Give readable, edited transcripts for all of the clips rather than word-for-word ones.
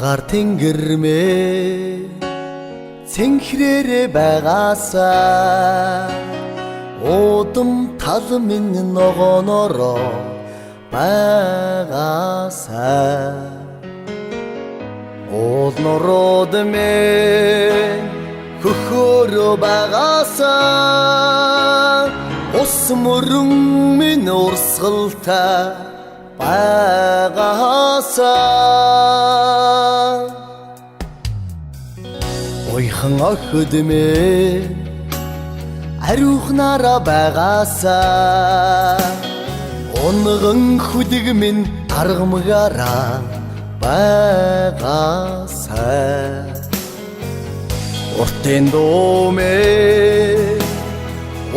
Агаар тэнгэрмээ цэнхрээрээ байгаасаа удам тал минь ногоонороо байгаасаа Олнород мэн хөхөөрөө байгаасаа ус мөрөн минь урсгалтай байгаасаа Ойхан охидмээ ариухнараа байгаасаа унган хүдэг минь аргамгаараа байгаасаа Уртын доомээ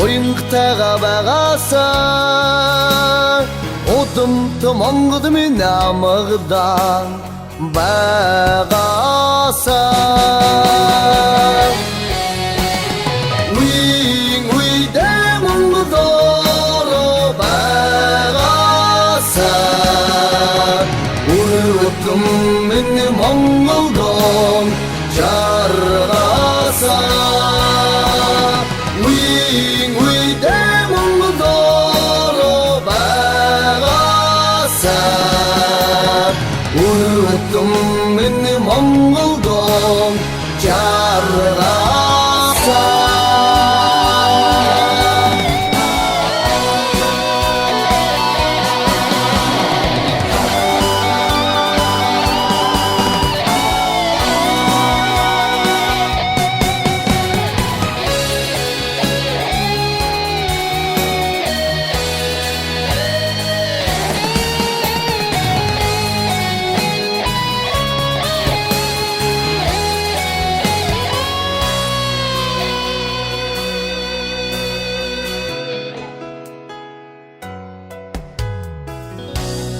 уянгтайгаа байгаасаа удамт Монгол минь амгадан байгаасаа Уйдэ Монголоо байгаасаа Урутум минь Монголдон жаргаасаа Уйдэ Монголоо байгаасаа Урутум минь Монголдон жаргаасаа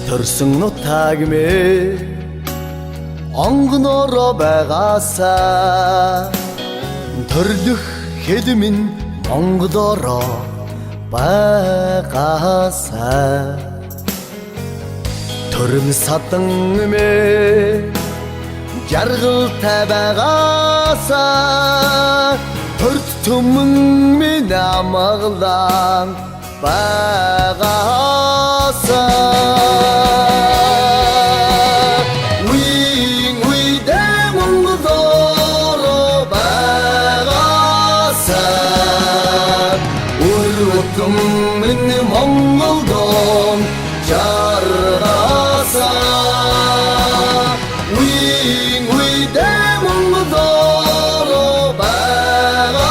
Төрсөн нутаг мэ онгонороо байгаасаа төрлөх хэд минь Монголороо байгаасаа төрм садан мэ жаргалтай байгаасаа төрт түмэн минь амгалан байгаасаа Уйдэ Монголоо байгаасаа Урутум минь Монголдон жаргаасаа Уйдэ Монголоо байгаасаа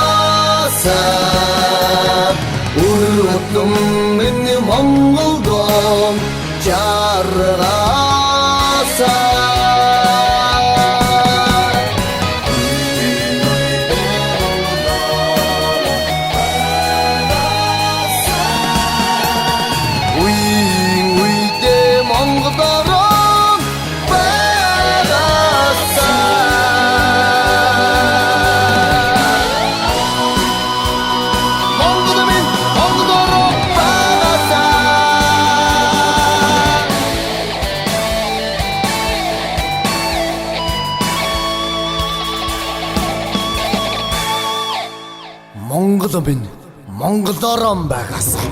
Урутум минь Монголдон жаргаасаа Монгол минь Монголороо байгаасаа